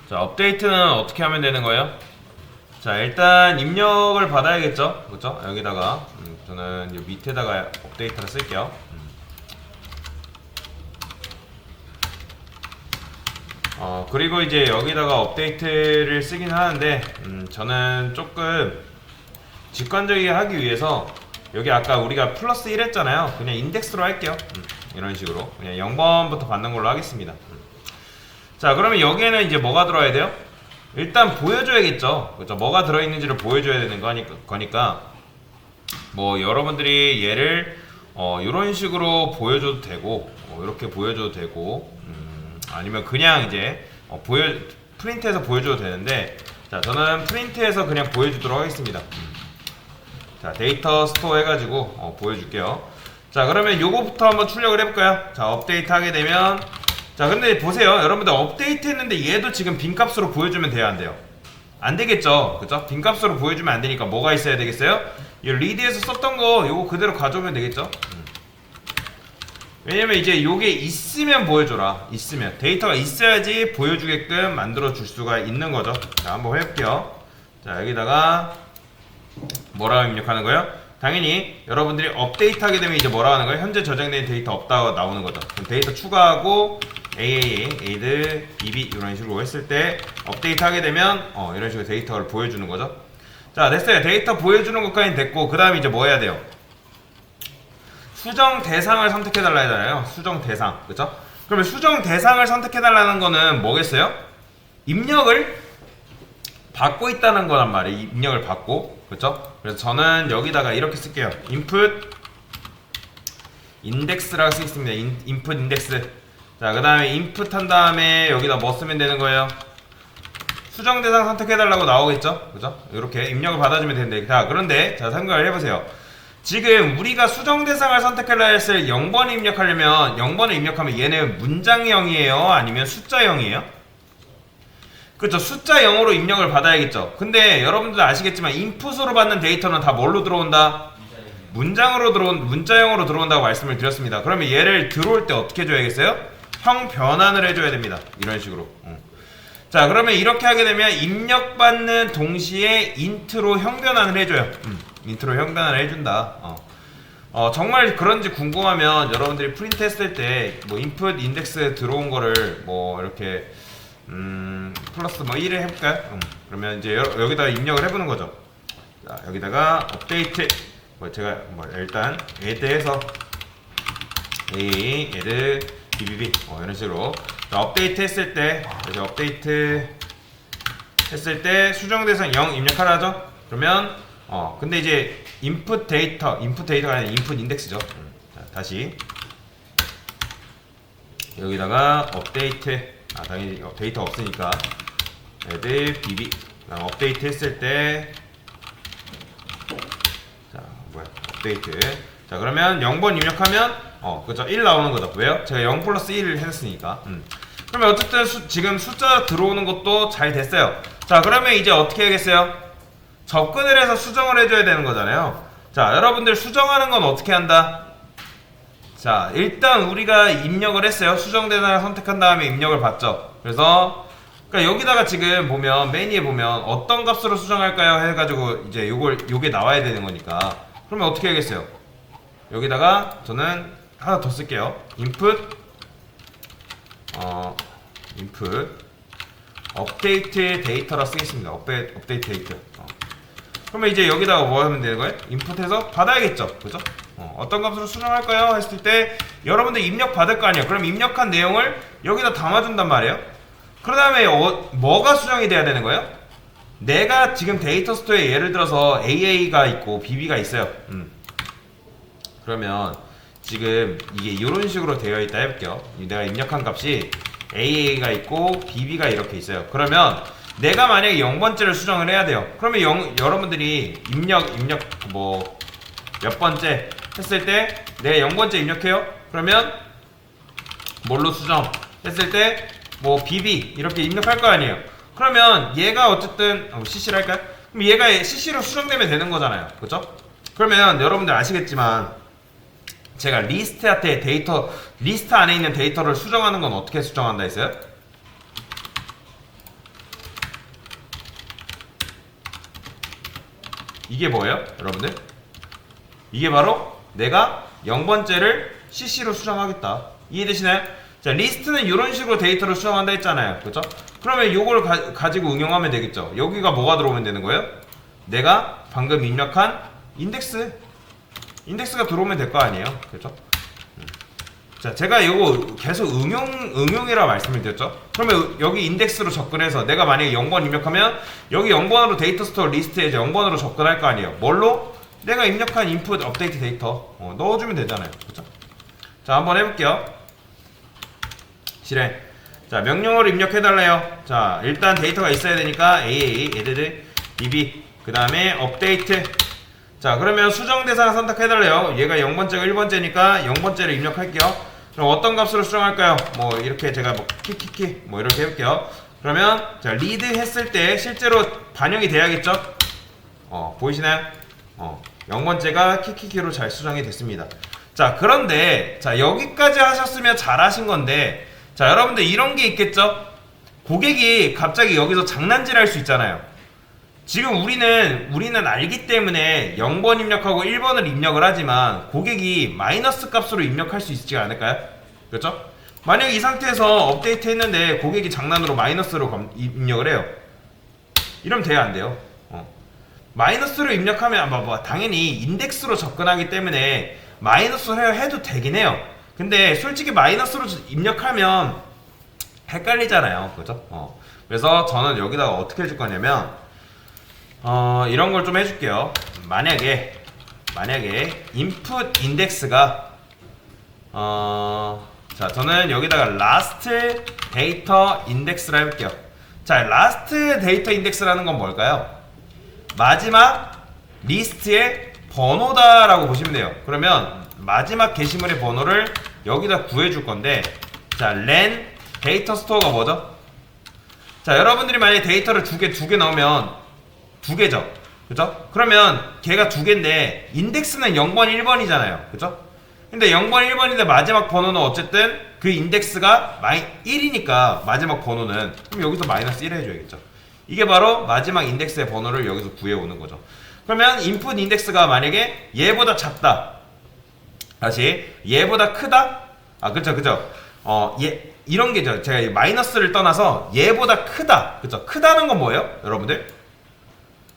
자, 업데이트는 어떻게 하면 되는 거예요? 자, 일단 입력을 받아야겠죠? 그렇죠? 여기다가 저는 이 밑에다가 업데이트를 쓸게요. 그리고 이제 여기다가 업데이트를 쓰긴 하는데 저는 조금 직관적이게 하기 위해서 여기 아까 우리가 플러스 1 했잖아요. 그냥 인덱스로 할게요. 이런 식으로 그냥 0번부터 받는 걸로 하겠습니다. 자, 그러면 여기에는 이제 뭐가 들어야 돼요? 일단 보여줘야겠죠. 그렇죠? 뭐가 들어있는지를 보여줘야 되는 거니까 뭐 여러분들이 얘를 이런 식으로 보여줘도 되고 이렇게 보여줘도 되고 아니면 그냥 이제 프린트해서 보여줘도 되는데, 자, 저는 프린트해서 그냥 보여주도록 하겠습니다. 자, 데이터 스토어 해가지고 보여줄게요. 자, 그러면 요거부터 한번 출력을 해볼까요? 자, 업데이트 하게 되면, 자, 근데 보세요. 여러분들 업데이트 했는데 얘도 지금 빈값으로 보여주면 돼요, 안 돼요? 안 되겠죠? 그죠? 빈값으로 보여주면 안 되니까 뭐가 있어야 되겠어요? 이 리드에서 썼던 거 요거 그대로 가져오면 되겠죠? 왜냐면 이제 요게 있으면 보여줘라. 있으면 데이터가 있어야지 보여주게끔 만들어 줄 수가 있는 거죠. 자, 한번 해볼게요. 자, 여기다가 뭐라고 입력하는 거예요? 당연히 여러분들이 업데이트 하게 되면 이제 뭐라고 하는 거예요? 현재 저장된 데이터 없다고 나오는 거죠. 그럼 데이터 추가하고 add bb 이런 식으로 했을 때 업데이트 하게 되면 이런 식으로 데이터를 보여주는 거죠. 자, 됐어요. 데이터 보여주는 것까지 됐고, 그 다음에 이제 뭐 해야 돼요? 수정 대상을 선택해달라 했잖아요. 수정 대상, 그쵸? 그러면 수정 대상을 선택해달라는 거는 뭐겠어요? 입력을 받고 있다는 거란 말이에요. 입력을 받고, 그쵸? 그래서 저는 여기다가 이렇게 쓸게요. input index라고 쓰겠습니다. input index. 자, 그 다음에 input 한 다음에 여기다 뭐 쓰면 되는 거예요? 수정 대상 선택해달라고 나오겠죠? 그죠? 이렇게 입력을 받아주면 되는데, 자, 그런데 자, 생각을 해보세요. 지금 우리가 수정 대상을 선택하려 했을 0번을 입력하려면 0번을 입력하면 얘는 문장형이에요? 아니면 숫자형이에요? 그렇죠. 숫자 0으로 입력을 받아야겠죠. 근데 여러분들 아시겠지만 인풋으로 받는 데이터는 다 뭘로 들어온다? 문자형으로 들어온다고 말씀을 드렸습니다. 그러면 얘를 들어올 때 어떻게 해줘야겠어요? 형 변환을 해줘야 됩니다. 이런 식으로. 자, 그러면 이렇게 하게 되면 입력받는 동시에 인트로 형 변환을 해줘요. 인트로 형 변환을 해준다. 정말 그런지 궁금하면 여러분들이 프린트 했을 때 뭐 인풋 인덱스 들어온 거를 뭐 이렇게 플러스 뭐 1을 해볼까요? 그러면 이제 여기다가 입력을 해보는 거죠. 자, 여기다가 업데이트 뭐 제가 뭐 일단 add 해서 add bbb 이런 식으로. 자, 업데이트 했을 때 이제 업데이트 했을 때 수정 대상 0 입력하라죠. 그러면 근데 이제 인풋 데이터가 아니라 인풋 인덱스죠. 자, 다시 여기다가 업데이트, 당연히 데이터 없으니까 add bb. 그다음 업데이트 했을 때 업데이트. 자, 그러면 0번 입력하면 그죠? 1 나오는 거죠. 왜요? 제가 0 플러스 1을 했으니까. 그러면 어쨌든 지금 숫자 들어오는 것도 잘 됐어요. 자, 그러면 이제 어떻게 해야겠어요? 접근을 해서 수정을 해줘야 되는 거잖아요. 자, 여러분들 수정하는 건 어떻게 한다? 자, 일단 우리가 입력을 했어요. 수정 대상을 선택한 다음에 입력을 받죠. 그래서 그러니까 여기다가 지금 보면 메뉴에 보면 어떤 값으로 수정할까요? 해가지고 이제 요게 나와야 되는 거니까. 그러면 어떻게 하겠어요? 여기다가 저는 하나 더 쓸게요. input 업데이트 데이터라 쓰겠습니다. 업데이트 데이터. 그러면 이제 여기다가 뭐 하면 되는 거예요? 인풋해서 받아야겠죠. 그죠? 어떤 값으로 수정할까요? 했을 때 여러분들 입력 받을 거 아니에요. 그럼 입력한 내용을 여기다 담아준단 말이에요. 그 다음에 뭐가 수정이 돼야 되는 거예요? 내가 지금 데이터 스토어에 예를 들어서 AA가 있고 BB가 있어요. 그러면 지금 이게 이런 식으로 되어 있다 해볼게요. 내가 입력한 값이 AA가 있고 BB가 이렇게 있어요. 그러면 내가 만약에 0번째를 수정을 해야 돼요. 그러면 여러분들이 입력 뭐 몇 번째 했을 때 내가 0번째 입력해요. 그러면 뭘로 수정 했을 때 뭐 BB 이렇게 입력할 거 아니에요. 그러면 얘가 어쨌든 CC를 할까요? 그럼 얘가 CC로 수정되면 되는 거잖아요. 그죠? 그러면 여러분들 아시겠지만 제가 리스트 안에 있는 데이터를 수정하는 건 어떻게 수정한다 했어요? 이게 뭐예요 여러분들? 이게 바로 내가 0번째를 CC로 수정하겠다. 이해되시나요? 자, 리스트는 이런 식으로 데이터를 수정한다 했잖아요. 그쵸? 그러면 요걸 가지고 응용하면 되겠죠. 여기가 뭐가 들어오면 되는 거예요? 내가 방금 입력한 인덱스가 들어오면 될 거 아니에요. 그죠? 자, 제가 이거 계속 응용이라 말씀을 드렸죠. 그러면 여기 인덱스로 접근해서 내가 만약에 0번 입력하면 여기 0번으로 데이터 스토어 리스트에 이제 0번으로 접근할 거 아니에요. 뭘로? 내가 입력한 인풋 업데이트 데이터 넣어주면 되잖아요. 그죠? 자, 한번 해볼게요. 실행. 자, 명령어로 입력해달래요. 자, 일단 데이터가 있어야 되니까 AA, add, bb, 그 다음에 업데이트. 자, 그러면 수정 대상 선택해달래요. 얘가 0번째가 1번째니까 0번째를 입력할게요. 그럼 어떤 값으로 수정할까요? 뭐 이렇게 제가 뭐 키키키 뭐 이렇게 해볼게요. 그러면 자, 리드 했을 때 실제로 반영이 돼야겠죠? 보이시나요? 0번째가 키키키로 잘 수정이 됐습니다. 자, 그런데 자, 여기까지 하셨으면 잘 하신 건데, 자, 여러분들 이런 게 있겠죠? 고객이 갑자기 여기서 장난질 할 수 있잖아요. 지금 우리는 알기 때문에 0번 입력하고 1번을 입력을 하지만 고객이 마이너스 값으로 입력할 수 있지 않을까요? 그렇죠? 만약에 이 상태에서 업데이트 했는데 고객이 장난으로 마이너스로 입력을 해요. 이러면 돼요, 안 돼요? 마이너스로 입력하면 당연히 인덱스로 접근하기 때문에 마이너스로 해도 되긴 해요. 근데 솔직히 마이너스로 입력하면 헷갈리잖아요. 그죠? 그래서 저는 여기다가 어떻게 해줄 거냐면 이런 걸 좀 해줄게요. 만약에 input 인덱스가 자, 저는 여기다가 last data index라 해볼게요. 자, last data index라는 건 뭘까요? 마지막 리스트의 번호다라고 보시면 돼요. 그러면 마지막 게시물의 번호를 여기다 구해줄 건데, 자, len 데이터 스토어가 뭐죠? 자, 여러분들이 만약에 데이터를 두 개 넣으면 두 개죠. 그죠? 그러면 걔가 두 개인데 인덱스는 0번, 1번이잖아요. 그죠? 근데 0번, 1번인데 마지막 번호는 어쨌든 그 인덱스가 1이니까 마지막 번호는, 그럼 여기서 마이너스 1 해줘야겠죠. 이게 바로 마지막 인덱스의 번호를 여기서 구해오는 거죠. 그러면 인풋 인덱스가 만약에 얘보다 작다, 다시 얘보다 크다, 그쵸. 이런 게죠. 제가 마이너스를 떠나서 얘보다 크다, 그쵸. 크다는 건 뭐예요, 여러분들?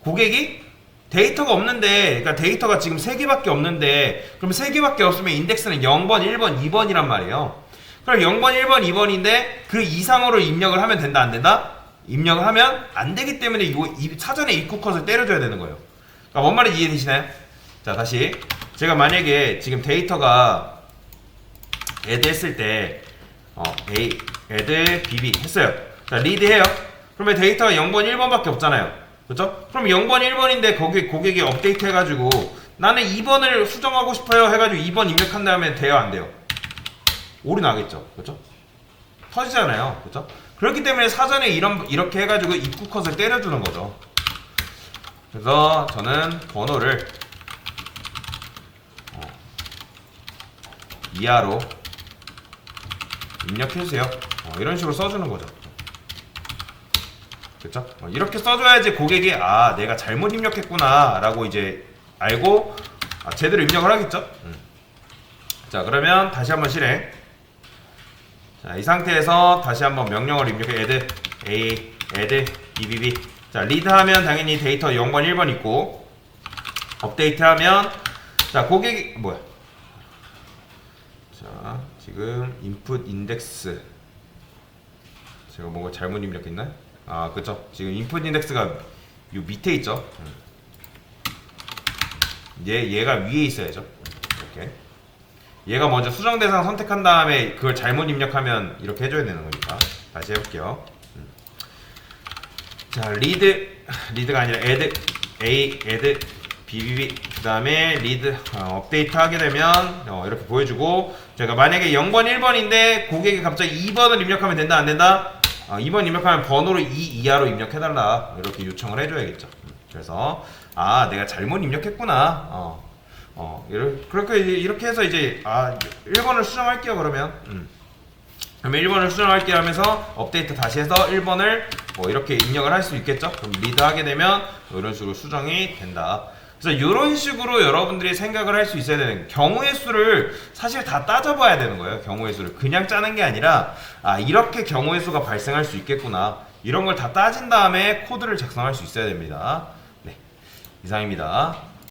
고객이 데이터가 없는데, 그러니까 데이터가 지금 3개밖에 없는데, 그럼 3개밖에 없으면 인덱스는 0번, 1번, 2번이란 말이에요. 그럼 0번, 1번, 2번인데 그 이상으로 입력을 하면 된다, 안 된다? 입력을 하면 안 되기 때문에 이거 사전에 입구 컷을 때려줘야 되는 거예요. 그러니까 뭔 말인지 이해되시나요? 자, 다시 제가 만약에 지금 데이터가 add 했을 때 add bb 했어요. 자, 리드 해요. 그러면 데이터가 0번, 1번밖에 없잖아요. 그렇죠? 그럼 0번, 1번인데 거기 고객이 업데이트 해가지고 나는 2번을 수정하고 싶어요 해가지고 2번 입력한 다음에 돼요, 안 돼요? 오류 나겠죠. 그렇죠? 터지잖아요. 그렇죠? 그렇기 때문에 사전에 이렇게 해가지고 입구 컷을 때려주는 거죠. 그래서 저는 번호를 이하로 입력해주세요. 이런 식으로 써주는 거죠. 그쵸? 이렇게 써줘야지 고객이 내가 잘못 입력했구나 라고 이제 알고 제대로 입력을 하겠죠? 자, 그러면 다시 한번 실행. 자, 이 상태에서 다시 한번 명령어를 입력해. add a, add bbb. 자, 리드 하면 당연히 데이터 0번, 1번 있고, 업데이트 하면, 자, 고객이 자, 지금 input index 제가 뭔가 잘못 입력했나요? 그쵸. 지금 input index가 요 밑에 있죠. 얘가 위에 있어야죠. 이렇게. 얘가 먼저 수정 대상 선택한 다음에 그걸 잘못 입력하면 이렇게 해줘야 되는 거니까. 다시 해볼게요. 자, 리드가 아니라 add a, add bbb. 그 다음에 리드 업데이트 하게 되면 이렇게 보여주고, 제가 만약에 0번, 1번인데 고객이 갑자기 2번을 입력하면 된다, 안 된다? 2번 입력하면 번호를 2 이하로 입력해달라, 이렇게 요청을 해줘야겠죠. 그래서 내가 잘못 입력했구나. 이렇게 해서 이제 1번을 수정할게요. 그러면 1번을 수정할게요 하면서 업데이트 다시 해서 1번을 뭐 이렇게 입력을 할 수 있겠죠. 그럼 리드 하게 되면 이런 식으로 수정이 된다. 그래서 이런 식으로 여러분들이 생각을 할 수 있어야 되는, 경우의 수를 사실 다 따져봐야 되는 거예요. 경우의 수를 그냥 짜는 게 아니라 이렇게 경우의 수가 발생할 수 있겠구나, 이런 걸 다 따진 다음에 코드를 작성할 수 있어야 됩니다. 네, 이상입니다.